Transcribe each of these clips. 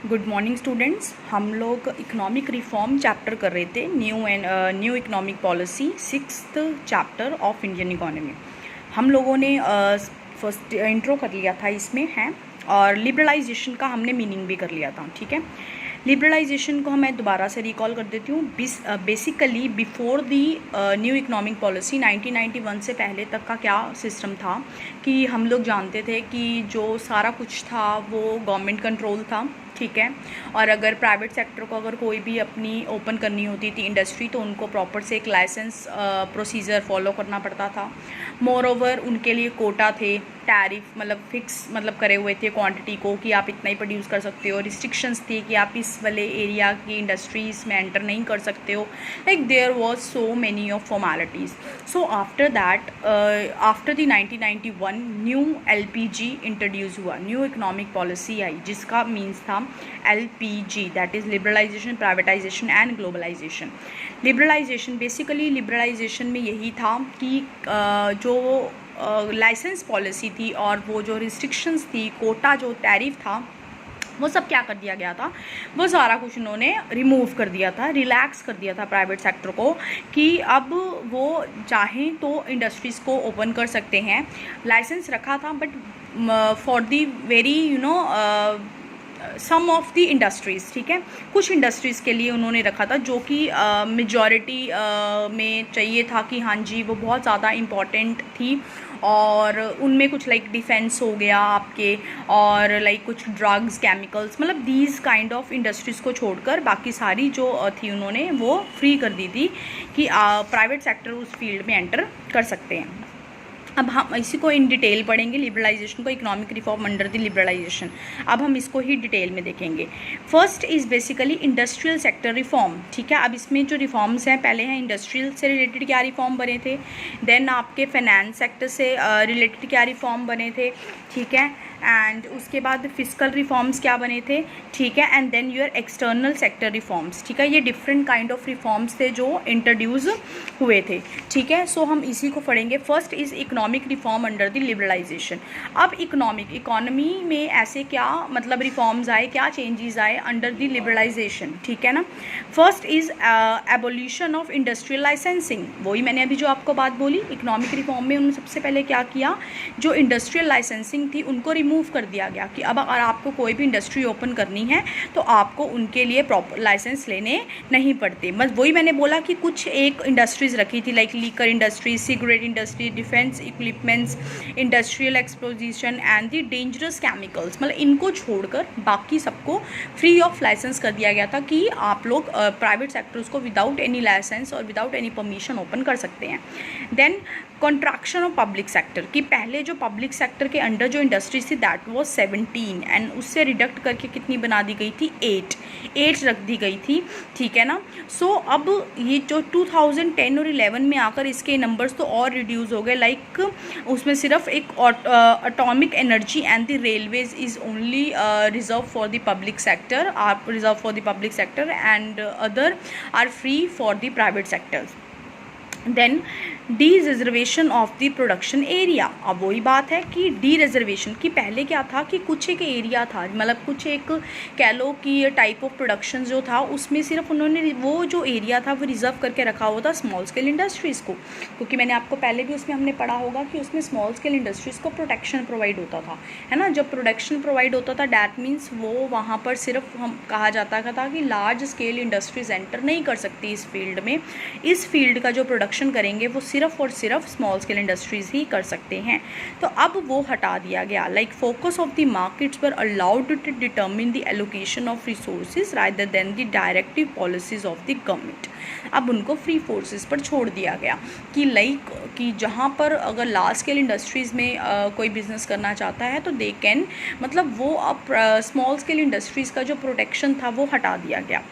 Good morning students. हम लोग economic reform chapter कर रहे थे, new economic policy, 6th chapter of Indian economy. हम लोगों ने फर्स्ट इंट्रो कर लिया था इसमें है, और लिबरलाइजेशन का हमने मीनिंग भी कर लिया था। ठीक है, लिबरलाइजेशन को मैं दोबारा से रिकॉल कर देती हूँ। Basically before the new economic policy 1991 से पहले तक का क्या सिस्टम था कि हम लोग जानते थे कि जो सारा कुछ था वो गवर्नमेंट कंट्रोल था। ठीक है, और अगर प्राइवेट सेक्टर को अगर कोई भी अपनी ओपन करनी होती थी इंडस्ट्री, तो उनको प्रॉपर से एक लाइसेंस प्रोसीजर फॉलो करना पड़ता था। मोर ओवर उनके लिए कोटा थे, टैरिफ मतलब फिक्स मतलब करे हुए थे क्वांटिटी को कि आप इतना ही प्रोड्यूस कर सकते हो। रिस्ट्रिक्शंस थी कि आप इस वाले एरिया की इंडस्ट्रीज में एंटर नहीं कर सकते हो। Like there was so many of formalities. So after that after the 1991 new LPG introduce हुआ, न्यू इकोनॉमिक पॉलिसी आई जिसका मीन्स था LPG, that is liberalisation, privatisation and globalisation. Liberalisation basically liberalisation में यही था कि जो लाइसेंस पॉलिसी थी और वो जो रिस्ट्रिक्शंस थी, कोटा जो टैरिफ था, वो सब क्या कर दिया गया था, वो सारा कुछ उन्होंने रिमूव कर दिया था, रिलैक्स कर दिया था प्राइवेट सेक्टर को कि अब वो चाहें तो इंडस्ट्रीज़ को ओपन कर सकते हैं। लाइसेंस रखा था but for the very some of the industries. ठीक है, कुछ इंडस्ट्रीज़ के लिए उन्होंने रखा था जो कि मेजॉरिटी में चाहिए था कि हाँ जी वो बहुत ज़्यादा इम्पॉर्टेंट थी, और उनमें कुछ लाइक डिफेंस हो गया आपके, और लाइक कुछ ड्रग्स, केमिकल्स, मतलब दीज काइंड ऑफ इंडस्ट्रीज़ को छोड़कर बाकी सारी जो थी उन्होंने वो फ्री कर दी थी कि प्राइवेट सेक्टर उस फील्ड में एंटर कर सकते हैं। अब हम इसी को इन डिटेल पढ़ेंगे, लिबरलाइजेशन को, economic reform under the liberalisation. अब हम इसको ही डिटेल में देखेंगे। First is basically industrial sector reform. ठीक है, अब इसमें जो रिफॉर्म्स हैं, पहले हैं इंडस्ट्रियल से रिलेटेड क्या रिफॉर्म बने थे, देन आपके फाइनेंस सेक्टर से रिलेटेड क्या रिफॉर्म बने थे। ठीक है, एंड उसके बाद फिस्कल रिफॉर्म्स क्या बने थे। ठीक है, and then your external sector reforms. ठीक है, ये डिफरेंट काइंड ऑफ रिफॉर्म्स थे जो इंट्रोड्यूस हुए थे। ठीक है, सो हम इसी को पढ़ेंगे। First is economic reform under the liberalisation. अब इकोनॉमी में ऐसे क्या मतलब रिफॉर्म्स आए, क्या चेंजेस आए अंडर द लिबरलाइजेशन। ठीक है ना, first is abolition of industrial licensing. वही मैंने अभी जो आपको बात बोली, इकोनॉमिक रिफॉर्म में उन्होंने सबसे पहले क्या किया, जो इंडस्ट्रियल लाइसेंसिंग थी उनको रिमूव कर दिया गया कि अब अगर आपको कोई भी इंडस्ट्री ओपन करनी है तो आपको उनके लिए प्रॉपर लाइसेंस लेने नहीं पड़ते। बस वही मैंने बोला कि कुछ एक इंडस्ट्रीज़ रखी थी, like liquor industry, cigarette industry, defence equipments, industrial explosions and the dangerous chemicals, मतलब इनको छोड़कर बाकी सबको फ्री ऑफ लाइसेंस कर दिया गया था कि आप लोग प्राइवेट सेक्टर्स को विदाउट एनी लाइसेंस और विदाउट एनी परमिशन ओपन कर सकते हैं। Then contraction of public sector, कि पहले जो पब्लिक सेक्टर के अंडर जो इंडस्ट्रीज थी दैट वाज 17 एंड उससे रिडक्ट करके कितनी बना दी गई थी, 8 रख दी गई थी। ठीक है ना, सो अब ये जो 2010 और 11 में आकर इसके नंबर्स तो और रिड्यूस हो गए। लाइक उसमें सिर्फ एक atomic energy and the railways is only reserve for the public sector, are reserve for the public sector and other are free for the private sectors. Then dereservation of the production area. अब वही बात है कि D reservation की पहले क्या था कि कुछ एक एरिया था, मतलब कुछ एक कह लो कि टाइप ऑफ प्रोडक्शन जो था उसमें सिर्फ उन्होंने वो जो एरिया था वो रिजर्व करके रखा हुआ था स्मॉल स्केल इंडस्ट्रीज़ को, क्योंकि मैंने आपको पहले भी उसमें हमने पढ़ा होगा कि उसमें स्मॉल स्केल इंडस्ट्रीज़ को प्रोटेक्शन प्रोवाइड होता था, है ना। जब प्रोटेक्शन प्रोवाइड होता था डैट मीन्स वो वहाँ पर सिर्फ हम कहा जाता था कि लार्ज स्केल इंडस्ट्रीज एंटर नहीं कर सकती इस फील्ड में। इस फील्ड का जो प्रोडक्शन करेंगे वो सिर्फ और सिर्फ स्मॉल स्केल इंडस्ट्रीज ही कर सकते हैं। तो अब वो हटा दिया गया। Like focus of the markets पर allowed to determine the allocation of resources rather than the directive policies of the government. अब उनको फ्री फोर्सेस पर छोड़ दिया गया कि लाइक कि जहाँ पर अगर लार्ज स्केल इंडस्ट्रीज़ में कोई बिजनेस करना चाहता है तो दे कैन, मतलब वो अब स्मॉल स्केल इंडस्ट्रीज़ का जो प्रोटेक्शन था वो हटा दिया गया।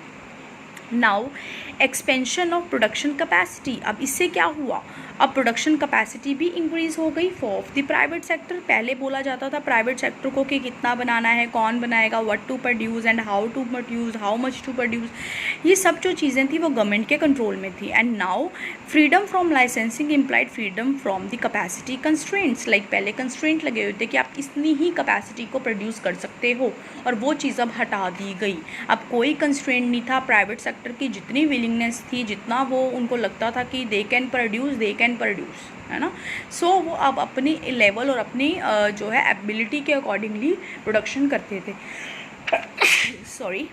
Now expansion of production capacity, अब इससे क्या हुआ, अब प्रोडक्शन कैपेसिटी भी इंक्रीज़ हो गई ऑफ द प्राइवेट सेक्टर। पहले बोला जाता था प्राइवेट सेक्टर को कि कितना बनाना है, कौन बनाएगा, what to produce and how to produce, how much to produce, ये सब जो चीज़ें थी वो गवर्नमेंट के कंट्रोल में थी। And now freedom from licensing implied freedom from the capacity constraints, like पहले कंस्ट्रेंट लगे हुए थे कि आप इतनी ही कैपेसिटी को प्रोड्यूस कर सकते हो, और वो चीज़ अब हटा दी गई। अब कोई कंस्ट्रेंट नहीं था, प्राइवेट सेक्टर की जितनी विलिंगनेस थी, जितना वो उनको लगता था कि दे कैन प्रोड्यूस, है ना। सो वो अब अपनी लेवल और अपनी जो है एबिलिटी के अकॉर्डिंगली प्रोडक्शन करते थे। Sorry.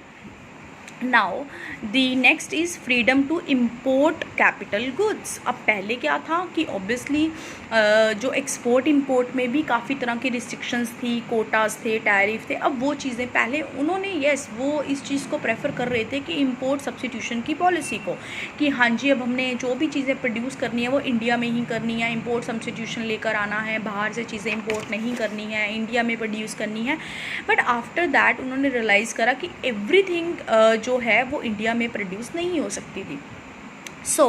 Now the next is freedom to import capital goods. अब पहले क्या था कि ऑब्वियसली जो एक्सपोर्ट इंपोर्ट में भी काफ़ी तरह की रिस्ट्रिक्शंस थी, कोटास थे, टैरिफ थे। अब वो चीज़ें पहले उन्होंने वो इस चीज़ को प्रेफर कर रहे थे कि इंपोर्ट सब्स्टिट्यूशन की पॉलिसी को, कि हाँ जी अब हमने जो भी चीज़ें प्रोड्यूस करनी है वो इंडिया में ही करनी है, इंपोर्ट सब्स्टिट्यूशन लेकर आना है, बाहर से चीज़ें इंपोर्ट नहीं करनी है, इंडिया में प्रोड्यूस करनी है। बट आफ्टर दैट उन्होंने रियलाइज़ करा कि एवरीथिंग जो है वो इंडिया में प्रोड्यूस नहीं हो सकती थी। सो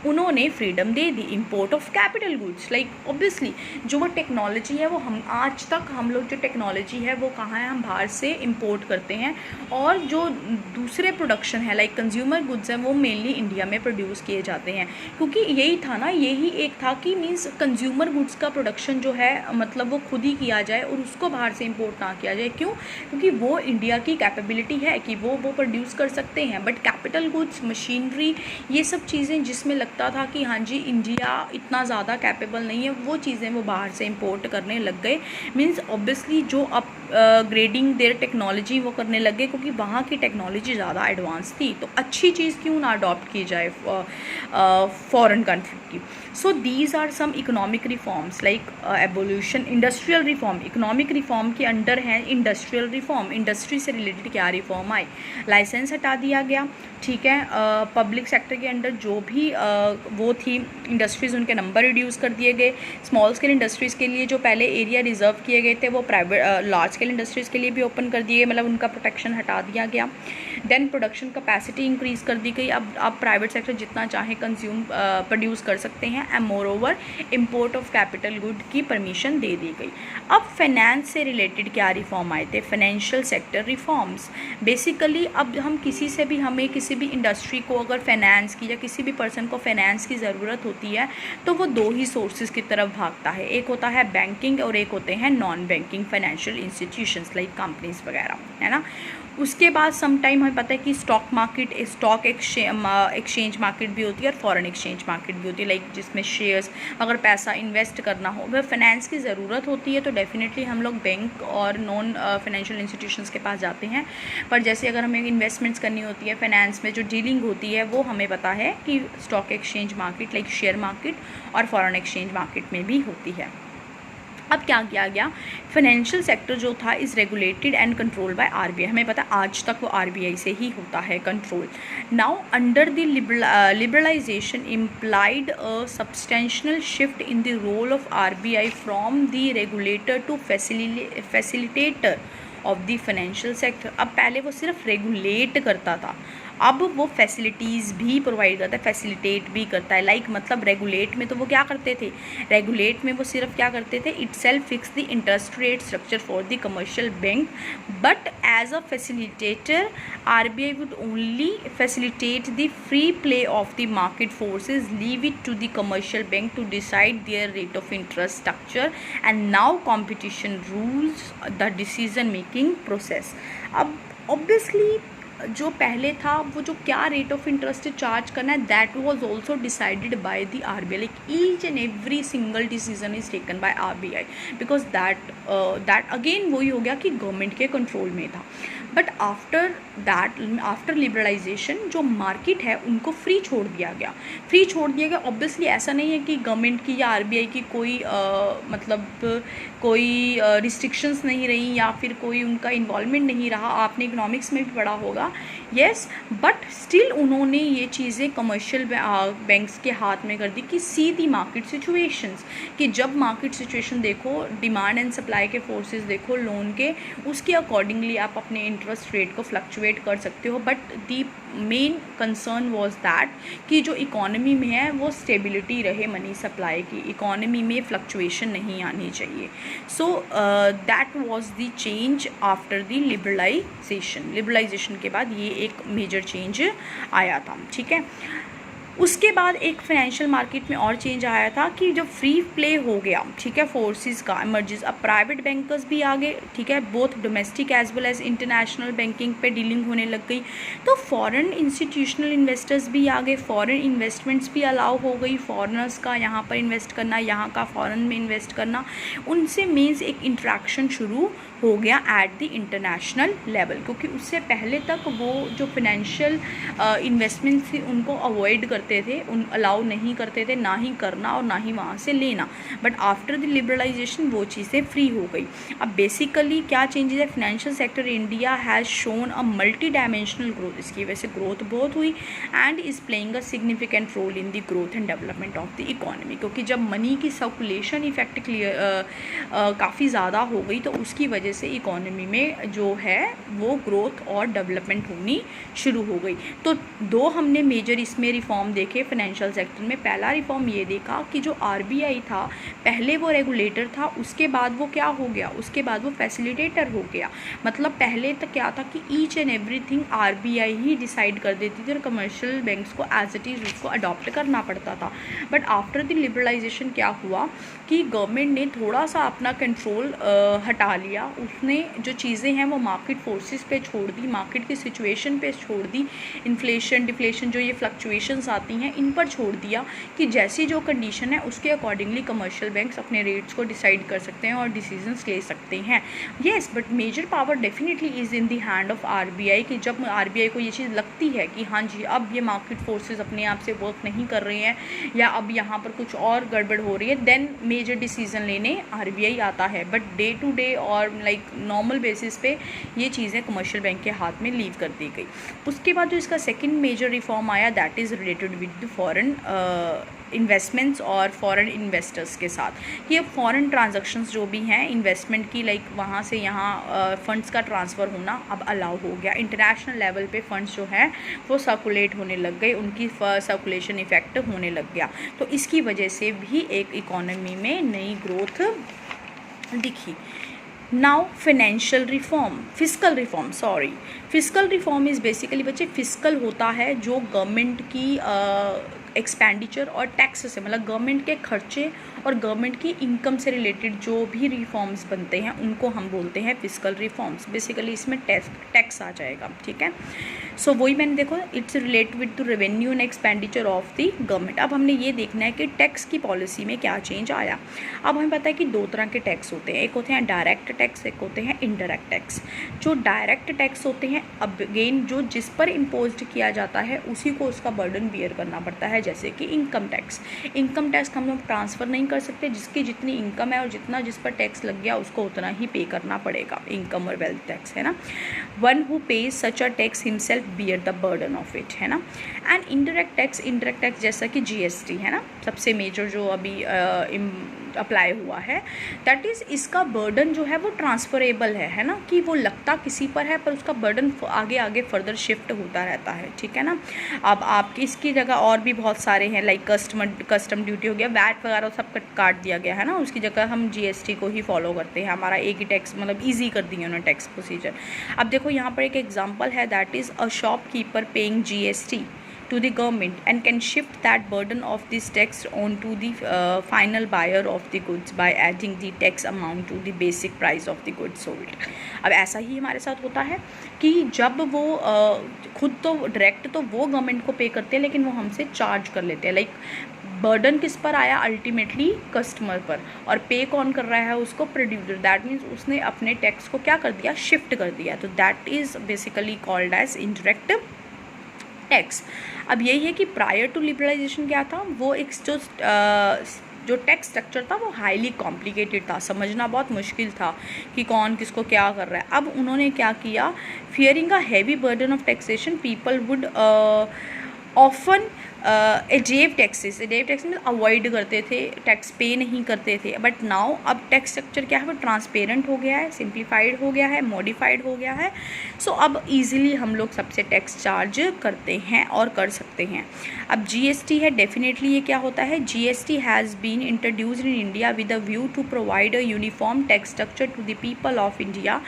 उन्होंने freedom they the import of capital goods. Like obviously जो वो टेक्नोलॉजी है वो आज तक हम लोग जो टेक्नोलॉजी है वो कहाँ है, हम बाहर से इंपोर्ट करते हैं, और जो दूसरे प्रोडक्शन है लाइक कंज्यूमर गुड्स हैं वो मेनली इंडिया में प्रोड्यूस किए जाते हैं। क्योंकि यही था ना, यही एक था कि मीन्स कंज्यूमर गुड्स का प्रोडक्शन जो है मतलब वो खुद ही किया जाए और उसको बाहर से इम्पोर्ट ना किया जाए। क्यों? क्योंकि वो इंडिया की कैपेबिलिटी है कि वो प्रोड्यूस कर सकते हैं। बट कैपिटल गुड्स, मशीनरी, ये सब चीज़ें जिसमें लगता था कि हाँ जी इंडिया इतना ज़्यादा कैपेबल नहीं है, वो चीज़ें वो बाहर से इंपोर्ट करने लग गए। मींस ऑब्वियसली जो अपग्रेडिंग देयर टेक्नोलॉजी वो करने लग गए, क्योंकि वहाँ की टेक्नोलॉजी ज़्यादा एडवांस थी। तो अच्छी चीज़ क्यों ना अडॉप्ट की जाए फॉरेन कंट्री की। So these are some economic reforms like evolution, industrial reform. Economic reform के अंडर है इंडस्ट्रियल रिफॉर्म। इंडस्ट्री से रिलेटेड क्या रिफॉर्म आई, लाइसेंस हटा दिया गया, ठीक है। पब्लिक सेक्टर के अंडर जो भी वो थी इंडस्ट्रीज़, उनके नंबर रिड्यूस कर दिए गए। स्मॉल स्केल इंडस्ट्रीज़ के लिए जो पहले एरिया रिजर्व किए गए थे वो प्राइवेट लार्ज स्केल इंडस्ट्रीज़ के लिए भी ओपन कर दिए, मतलब उनका प्रोटेक्शन हटा दिया गया। देन प्रोडक्शन कैपेसिटी इंक्रीज़ कर दी गई। अब प्राइवेट सेक्टर जितना चाहे प्रोड्यूस कर सकते हैं। And more over import of capital good की परमिशन दे दी गई। अब फाइनेंस से रिलेटेड क्या रिफॉर्म आए थे, फाइनेंशियल सेक्टर रिफॉर्म्स। बेसिकली अब हम किसी से भी, हमें किसी भी इंडस्ट्री को अगर फाइनेंस की या किसी भी पर्सन को फाइनेंस की ज़रूरत होती है तो वो दो ही सोर्सेज की तरफ भागता है, एक होता है बैंकिंग और एक होते हैं non banking financial institutions like companies वगैरह, है ना। उसके बाद सम टाइम हमें पता है कि stock market, stock exchange market भी होती है और फॉरेन एक्सचेंज मार्केट भी होती है, लाइक जिसमें शेयर्स, अगर पैसा इन्वेस्ट करना हो, अगर फाइनेंस की ज़रूरत होती है तो डेफिनेटली हम लोग बैंक और नॉन फाइनेंशियल इंस्टीट्यूशंस के पास जाते हैं। पर जैसे अगर हमें इन्वेस्टमेंट्स करनी होती है, फाइनेंस में जो डीलिंग होती है वो हमें पता है कि stock exchange market like share market और फॉरेन एक्सचेंज मार्केट में भी होती है। अब क्या किया गया, फाइनेंशियल सेक्टर जो था is regulated and control by RBI. हमें पता है आज तक वो आरबीआई से ही होता है control. Now under the liberalisation implied a substantial shift in the role of RBI from the regulator to facilitator of the financial sector. अब पहले वो सिर्फ रेगुलेट करता था, अब वो फैसिलिटीज़ भी प्रोवाइड करता है, फैसिलिटेट भी करता है। लाइक मतलब रेगुलेट में तो वो क्या करते थे, रेगुलेट में वो सिर्फ क्या करते थे, itself fix the interest rate structure for the commercial bank. But as a facilitator RBI would only facilitate the free play of the market forces, leave it to the commercial bank to decide their rate of interest structure and now competition rules the decision making process. अब obviously जो पहले था वो जो क्या rate of interest charge करना है that was also decided by the RBI, like each and every single decision is taken by RBI, because that again वही हो गया कि गवर्नमेंट के कंट्रोल में था। But after that, after liberalisation जो मार्केट है उनको फ्री छोड़ दिया गया, फ्री छोड़ दिया गया। ऑब्वियसली ऐसा नहीं है कि गवर्नमेंट की या आरबीआई की कोई मतलब कोई रिस्ट्रिक्शंस नहीं रही या फिर कोई उनका इन्वॉल्वमेंट नहीं रहा। आपने इकोनॉमिक्स में भी पढ़ा होगा, येस, बट स्टिल उन्होंने ये चीज़ें कमर्शियल बैंक्स के हाथ में कर दी कि सी दी मार्केट सिचुएशंस, कि जब मार्केट सिचुएशन देखो, डिमांड एंड सप्लाई के फोर्सेस देखो लोन के, उसके अकॉर्डिंगली आप अपने इंटरेस्ट रेट को फ्लक्चुएट कर सकते हो, but the main concern was that कि जो इकोनॉमी में है वो स्टेबिलिटी रहे, मनी सप्लाई की, इकोनॉमी में फ्लक्चुएशन नहीं आनी चाहिए. So that was the change after the liberalisation के बाद ये एक मेजर चेंज आया था. ठीक है. उसके बाद एक फाइनेंशियल मार्केट में और चेंज आया था कि जब फ्री प्ले हो गया, ठीक है, फोर्सेस का इमर्जेस, अब प्राइवेट बैंकर्स भी आ गए. ठीक है. Both domestic as well as international banking पे डीलिंग होने लग गई. तो फॉरेन इंस्टीट्यूशनल इन्वेस्टर्स भी आ गए, फॉरेन इन्वेस्टमेंट्स भी अलाउ हो गई, फॉरेनर्स का यहाँ पर इन्वेस्ट करना, यहाँ का फॉरेन में इन्वेस्ट करना, उनसे मीन्स एक इंट्रैक्शन शुरू हो गया एट द इंटरनेशनल लेवल. क्योंकि उससे पहले तक वो जो फाइनेंशियल इन्वेस्टमेंट्स थी उनको अवॉइड करते थे, उन अलाउ नहीं करते थे, ना ही करना और ना ही वहाँ से लेना. बट आफ्टर द लिबरलाइजेशन वो चीज़ें फ्री हो गई. अब बेसिकली क्या चेंजेस है, financial sector India has shown a multidimensional growth. इसकी वजह से ग्रोथ बहुत हुई and is playing a significant role in the growth and development of the economy. क्योंकि जब मनी की सर्कुलेशन इफेक्ट काफ़ी ज़्यादा हो गई तो उसकी वजह से इकोनॉमी में जो है वो ग्रोथ और डेवलपमेंट होनी शुरू हो गई. तो दो हमने मेजर इसमें रिफॉर्म देखे फाइनेंशियल सेक्टर में. पहला रिफॉर्म ये देखा कि जो आरबीआई था पहले वो रेगुलेटर था, उसके बाद वो क्या हो गया, उसके बाद वो फैसिलिटेटर हो गया. मतलब पहले तक क्या था कि each and everything RBI he decide कर देती थी और कमर्शियल बैंक्स को एज इट इज़ उसको अडॉप्ट करना पड़ता था. बट आफ्टर द लिबरलाइजेशन क्या हुआ कि गवर्नमेंट ने थोड़ा सा अपना कंट्रोल हटा लिया. उसने जो चीज़ें हैं वो मार्केट फोर्सेस पे छोड़ दी, मार्केट की सिचुएशन पे छोड़ दी, इन्फ्लेशन डिफ्लेशन जो ये फ्लक्चुएशंस आती हैं इन पर छोड़ दिया कि जैसी जो कंडीशन है उसके अकॉर्डिंगली कमर्शियल बैंक्स अपने रेट्स को डिसाइड कर सकते हैं और डिसीजंस ले सकते हैं. Yes, but major power definitely is in the hand of RBI. कि जब आरबीआई को ये चीज़ लगती है कि हाँ जी अब ये मार्केट फोर्सेस अपने आप से वर्क नहीं कर रहे हैं या अब यहाँ पर कुछ और गड़बड़ हो रही है, देन मेजर डिसीजन लेने आरबीआई आता है. बट डे टू डे और लाइक नॉर्मल बेसिस पे ये चीज़ें कमर्शियल बैंक के हाथ में लीव कर दी गई. उसके बाद जो इसका सेकंड मेजर रिफॉर्म आया that is related with the foreign investments और फॉरेन इन्वेस्टर्स के साथ. कि अब फॉरेन ट्रांजैक्शंस जो भी हैं इन्वेस्टमेंट की, लाइक वहाँ से यहाँ फ़ंड्स का ट्रांसफ़र होना अब अलाउ हो गया. इंटरनेशनल लेवल पे फ़ंड्स जो हैं वो सर्कुलेट होने लग गए, उनकी सर्कुलेशन इफ़ेक्ट होने लग गया. तो इसकी वजह से भी एक इकोनॉमी में नई ग्रोथ दिखी. Now financial reform, fiscal reform is basically बच्चे फिस्कल होता है जो गवर्नमेंट की एक्सपेंडिचर और टैक्स से, मतलब गवर्नमेंट के खर्चे और गवर्नमेंट की इनकम से रिलेटेड जो भी रिफॉर्म्स बनते हैं उनको हम बोलते हैं फिस्कल रिफॉर्म्स. बेसिकली इसमें टैक्स आ जाएगा. ठीक है. सो वही मैंने देखो it's relate with two revenue and expenditure of the government. अब हमने ये देखना है कि टैक्स की पॉलिसी में क्या चेंज आया. अब हमें पता है कि दो तरह के टैक्स होते हैं, एक होते हैं डायरेक्ट टैक्स, एक होते हैं इनडायरेक्ट टैक्स. जो डायरेक्ट टैक्स होते हैं अगेन जो जिस पर इम्पोज किया जाता है उसी को उसका बर्डन बियर करना पड़ता है. जैसे कि इनकम टैक्स हम लोग ट्रांसफ़र नहीं कर सकते, जिसकी जितनी इनकम है और जितना जिस पर टैक्स लग गया उसको उतना ही पे करना पड़ेगा. इनकम और वेल्थ टैक्स है ना. One who page such a tax himself bear the burden of it है ना. एंड इनडायरेक्ट टैक्स जैसा कि जीएसटी है ना, सबसे मेजर जो अभी अप्लाई हुआ है, दैट इज़ इसका बर्डन जो है वो ट्रांसफरेबल है ना, कि वो लगता किसी पर है पर उसका बर्डन आगे आगे फर्दर शिफ्ट होता रहता है. ठीक है ना. अब आपकी इसकी जगह और भी बहुत सारे हैं, लाइक कस्टम ड्यूटी हो गया, वैट वगैरह सब काट दिया गया है ना, उसकी जगह हम जीएसटी को ही फॉलो करते हैं. हमारा एक ही टैक्स मतलब ईजी कर दिया उन्होंने टैक्स प्रोसीजर. अब देखो यहाँ पर एक एग्जाम्पल है that is a shopkeeper paying GST to the government and can shift that burden of this tax onto the final buyer of the goods by adding the tax amount to the basic price of the goods sold. अब ऐसा ही हमारे साथ होता है कि जब वो खुद तो डायरेक्ट तो वो गवर्नमेंट को पे करते हैं लेकिन वो हमसे चार्ज कर लेते हैं. लाइक बर्डन किस पर आया, अल्टीमेटली कस्टमर पर, और पे कौन कर रहा है उसको, प्रोड्यूसर. दैट मीन्स उसने अपने टैक्स को क्या कर दिया, शिफ्ट कर दिया. तो that is basically called as indirect tax. अब यही है कि प्रायर टू लिबरलाइजेशन क्या था, वो एक जो टैक्स स्ट्रक्चर था वो हाईली कॉम्प्लिकेटेड था, समझना बहुत मुश्किल था कि कौन किसको क्या कर रहा है. अब उन्होंने क्या किया, fearing a heavy burden of taxation people would often evade taxes में अवॉइड करते थे, टैक्स पे नहीं करते थे, बट नाउ अब टैक्स स्ट्रक्चर क्या है, वो ट्रांसपेरेंट हो गया है, सिंप्लीफाइड हो गया है, मॉडिफाइड हो गया है। सो अब इजीली हम लोग सबसे टैक्स चार्ज करते हैं और कर सकते हैं। अब जीएसटी है, डेफिनेटली ये क्या होता है, GST has been introduced in India with a view to provide a uniform tax structure to the people of India.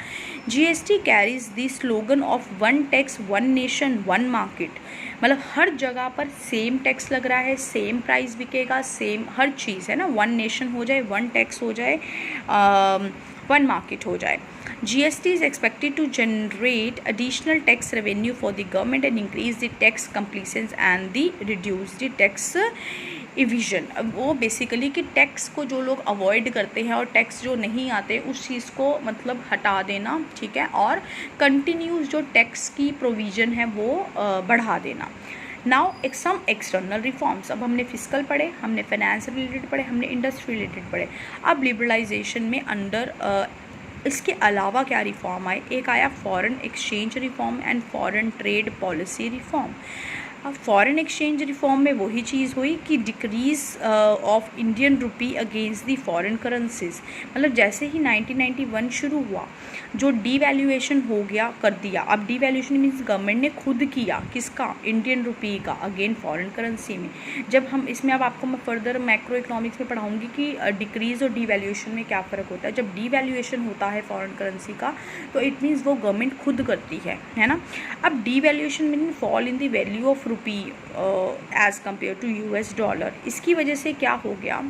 GST carries the slogan of one tax one nation one market, मतलब हर जगह पर same tax लग रहा है, same price बिकेगा, same हर चीज़ है ना, वन नेशन हो जाए, वन टैक्स हो जाए, वन मार्केट हो जाए। GST is expected to generate additional tax revenue for the government and increase the tax compliance and the reduce the tax evasion। अब वो बेसिकली कि टैक्स को जो लोग अवॉइड करते हैं और टैक्स जो नहीं आते उस चीज़ को मतलब हटा देना, ठीक है, और कंटिन्यूस जो टैक्स की प्रोविज़न है वो बढ़ा देना। नाउ सम एक्सटर्नल रिफॉर्म्स, अब हमने फिजिकल पढ़े, हमने फाइनेंस रिलेटेड पढ़े, हमने इंडस्ट्री रिलेटेड पढ़े। अब लिबरलाइजेशन में अंडर इसके अलावा क्या रिफॉर्म आए, एक आया foreign exchange reform and foreign trade policy reform. अब फॉरेन एक्सचेंज रिफॉर्म में वही चीज़ हुई कि decrease of Indian rupee against the foreign currencies, मतलब जैसे ही 1991 शुरू हुआ जो डीवैल्यूएशन हो गया कर दिया। अब डीवैल्यूएशन मीन्स गवर्नमेंट ने खुद किया, किसका, इंडियन रुपी का अगेन फॉरेन करेंसी में। जब हम इसमें अब आपको मैं फर्दर मैक्रो इकोनॉमिक्स में पढ़ाऊंगी कि डिक्रीज़ और डीवैल्यूएशन में क्या फ़र्क होता है। जब डीवैल्यूएशन होता है फॉरेन करेंसी का तो इट मीन्स वो गवर्नमेंट खुद करती है ना। अब devaluation mean fall in the value of rupee as compare to US dollar. इसकी वजह से क्या हो गया,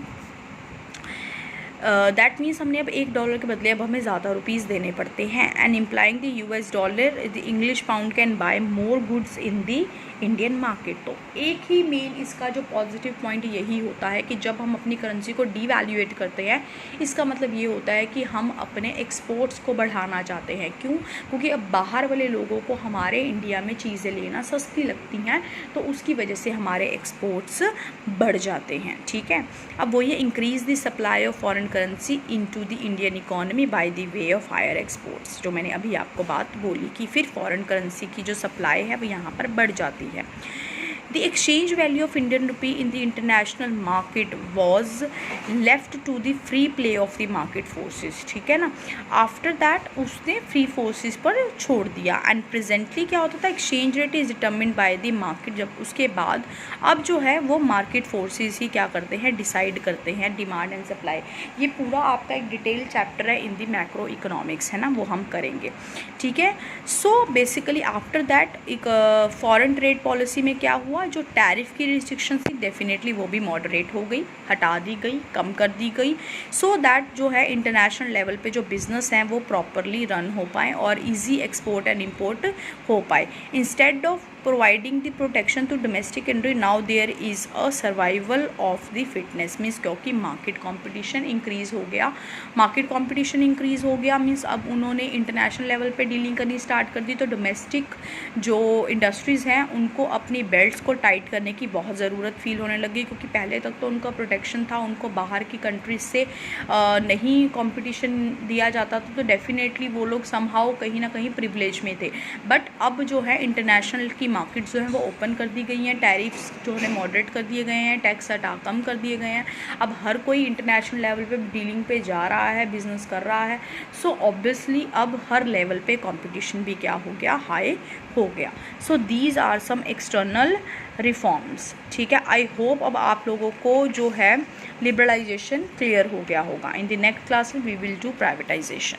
दैट मीन्स हमने अब $1 के बदले अब हमें ज़्यादा रुपीज़ देने पड़ते हैं। And implying the US dollar the English pound can buy more goods in the Indian market. तो एक ही मेन इसका जो पॉजिटिव पॉइंट यही होता है कि जब हम अपनी करेंसी को डीवैल्यूएट करते हैं इसका मतलब ये होता है कि हम अपने एक्सपोर्ट्स को बढ़ाना चाहते हैं। क्यों, क्योंकि अब बाहर वाले लोगों को हमारे इंडिया में चीज़ें लेना सस्ती लगती हैं तो उसकी वजह से हमारे एक्सपोर्ट्स बढ़ जाते हैं, ठीक है। अब वो ये increase the supply of foreign currency into the Indian economy by the way of higher exports, जो मैंने अभी आपको बात बोली कि फिर फॉरेन करेंसी की जो सप्लाई है वो यहाँ पर बढ़ जाती है। The exchange value of Indian rupee in the international market was left to the free play of the market forces, ठीक है ना। आफ्टर दैट उसने फ्री फोर्सेस पर छोड़ दिया। एंड प्रेजेंटली क्या होता था, exchange rate is determined by the market. जब उसके बाद अब जो है वो मार्केट फोर्सेस ही क्या करते हैं, डिसाइड करते हैं डिमांड एंड सप्लाई। ये पूरा आपका एक डिटेल चैप्टर है इन द मैक्रो इकोनॉमिक्स, है ना, वो हम करेंगे, ठीक है। सो बेसिकली आफ्टर दैट एक फॉरेन ट्रेड पॉलिसी में क्या हुआ, जो टैरिफ की रिस्ट्रिक्शन थी डेफिनेटली वो भी मॉडरेट हो गई, हटा दी गई, कम कर दी गई, सो दैट जो है इंटरनेशनल लेवल पे जो बिज़नेस हैं वो प्रॉपरली रन हो पाए और इजी एक्सपोर्ट एंड इंपोर्ट हो पाए। Instead of providing the protection to domestic industry now there is a survival of the fitness, means क्योंकि मार्केट कंपटीशन इंक्रीज़ हो गया। मार्केट कंपटीशन इंक्रीज़ हो गया मीन्स अब उन्होंने इंटरनेशनल लेवल पे डीलिंग करनी स्टार्ट कर दी, तो डोमेस्टिक जो इंडस्ट्रीज़ हैं उनको अपनी बेल्ट्स को टाइट करने की बहुत ज़रूरत फील होने लगी, क्योंकि पहले तक तो उनका प्रोटेक्शन था, उनको बाहर की कंट्रीज से नहीं कंपटीशन दिया जाता था, तो डेफिनेटली वो लोग समहाउ कहीं ना कहीं प्रिविलेज में थे। बट अब जो है इंटरनेशनल की मार्केट्स जो हैं वो ओपन कर दी गई हैं, टैरिफ्स जो है मॉडरेट कर दिए गए हैं, टैक्स हटा कम कर दिए गए हैं। अब हर कोई इंटरनेशनल लेवल पे डीलिंग पे जा रहा है, बिजनेस कर रहा है, सो ऑब्वियसली अब हर लेवल पे कंपटीशन भी क्या हो गया, हाई हो गया। So these are some external reforms, ठीक है। आई होप अब आप लोगों को जो है लिबरलाइजेशन क्लियर हो गया होगा। In the next class we will do privatisation.